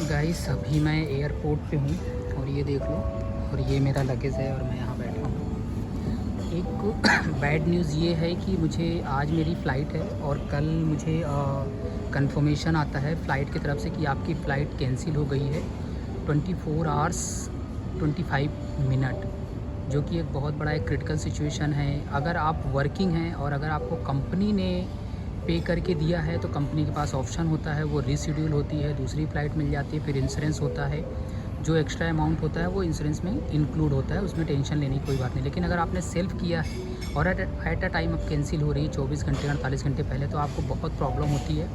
Guys अभी मैं airport पे हूँ और ये देख लो, और ये मेरा लगेज है और मैं यहाँ बैठा हूँ। एक बैड न्यूज़ ये है कि मुझे आज मेरी फ़्लाइट है और कल मुझे कंफर्मेशन आता है फ़्लाइट की तरफ से कि आपकी फ़्लाइट कैंसिल हो गई है 24 आवर्स 25 मिनट, जो कि एक बहुत बड़ा एक क्रिटिकल सिचुएशन है। अगर आप वर्किंग हैं और अगर आपको कंपनी ने पे करके दिया है तो कंपनी के पास ऑप्शन होता है, वो रीशेड्यूल होती है, दूसरी फ़्लाइट मिल जाती है, फिर इंश्योरेंस होता है, जो एक्स्ट्रा अमाउंट होता है वो इंश्योरेंस में इंक्लूड होता है, उसमें टेंशन लेने की कोई बात नहीं। लेकिन अगर आपने सेल्फ किया है और एट अ टाइम अब कैंसिल हो रही है 24 घंटे 48 घंटे पहले, तो आपको बहुत प्रॉब्लम होती है।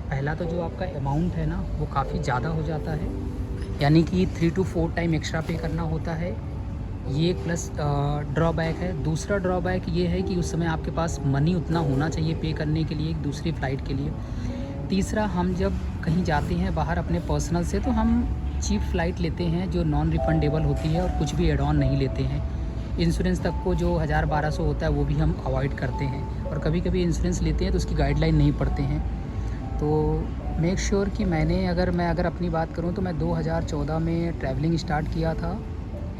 पहला तो जो आपका अमाउंट है ना वो काफ़ी ज़्यादा हो जाता है, यानी कि 3 to 4 टाइम एक्स्ट्रा पे करना होता है। ये एक प्लस ड्रॉबैक है। दूसरा ड्रॉबैक ये है कि उस समय आपके पास मनी उतना होना चाहिए पे करने के लिए एक दूसरी फ़्लाइट के लिए। तीसरा, हम जब कहीं जाते हैं बाहर अपने पर्सनल से तो हम चीप फ़्लाइट लेते हैं जो नॉन रिफ़ंडेबल होती है और कुछ भी एड ऑन नहीं लेते हैं। इंश्योरेंस तक को जो 1000-1200 होता है वो भी हम अवॉइड करते हैं, और कभी कभी इंश्योरेंस लेते हैं तो उसकी गाइडलाइन नहीं पढ़ते हैं। तो मेक श्योर कि मैं अगर अपनी बात करूं तो मैं 2014 में ट्रैवलिंग स्टार्ट किया था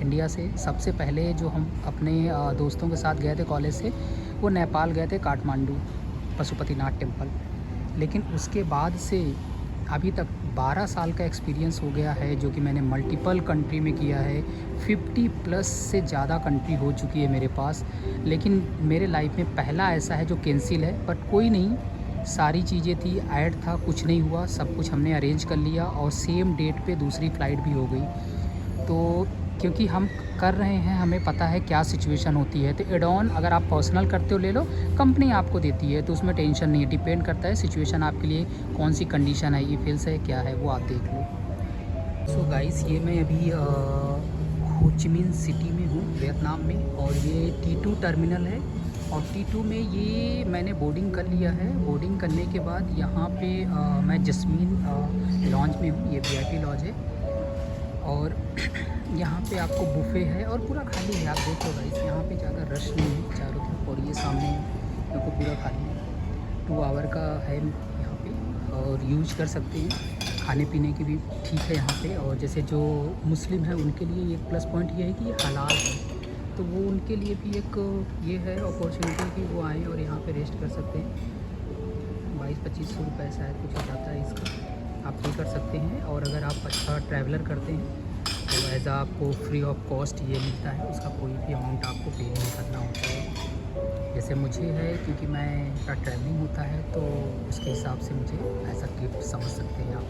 इंडिया से। सबसे पहले जो हम अपने दोस्तों के साथ गए थे कॉलेज से, वो नेपाल गए थे, काठमांडू पशुपतिनाथ टेम्पल। लेकिन उसके बाद से अभी तक 12 साल का एक्सपीरियंस हो गया है, जो कि मैंने मल्टीपल कंट्री में किया है। 50 प्लस से ज़्यादा कंट्री हो चुकी है मेरे पास, लेकिन मेरे लाइफ में पहला ऐसा है जो कैंसिल है। बट कोई नहीं, सारी चीज़ें थी, ऐड था, कुछ नहीं हुआ, सब कुछ हमने अरेंज कर लिया और सेम डेट पे दूसरी फ़्लाइट भी हो गई। तो क्योंकि हम कर रहे हैं, हमें पता है क्या सिचुएशन होती है। तो एड ऑन अगर आप पर्सनल करते हो ले लो, कंपनी आपको देती है, तो उसमें टेंशन नहीं है। डिपेंड करता है सिचुएशन आपके लिए कौन सी कंडीशन है, ये फेल्स है क्या है वो आप देख लो। सो गाइस, ये मैं अभी हो ची मिन सिटी में हूँ, वियतनाम में, और ये T2 टर्मिनल है। और T2 में ये मैंने बोर्डिंग कर लिया है। बोर्डिंग करने के बाद यहाँ पे मैं जस्मीन लॉन्ज में हूँ, ये VIP लॉन्ज है। और यहाँ पे आपको बुफ़े है और पूरा खाली है, आप देख लो गाइस, यहाँ पे ज़्यादा रश नहीं है चारों तरफ। और ये सामने देखो पूरा खाली है। 2 आवर का है यहाँ पे और यूज कर सकते हैं, खाने पीने की भी ठीक है यहाँ पे। और जैसे जो मुस्लिम है उनके लिए एक प्लस पॉइंट ये है कि ये हलाल है, तो वो उनके लिए भी एक ये है अपॉर्चुनिटी कि वो आएँ और यहाँ पे रेस्ट कर सकते हैं। 2200-2500 रुपये शायद कुछ हो जाता है इसका, आप पे कर सकते हैं। और अगर आप अच्छा ट्रैवलर करते हैं तो एज़ आपको फ्री ऑफ कॉस्ट ये मिलता है, उसका कोई भी अमाउंट आपको पे नहीं करना होता है। जैसे मुझे है, क्योंकि मैं ट्रैवलिंग होता है तो उसके हिसाब से मुझे एज़ अ गिफ्ट समझ सकते हैं आप।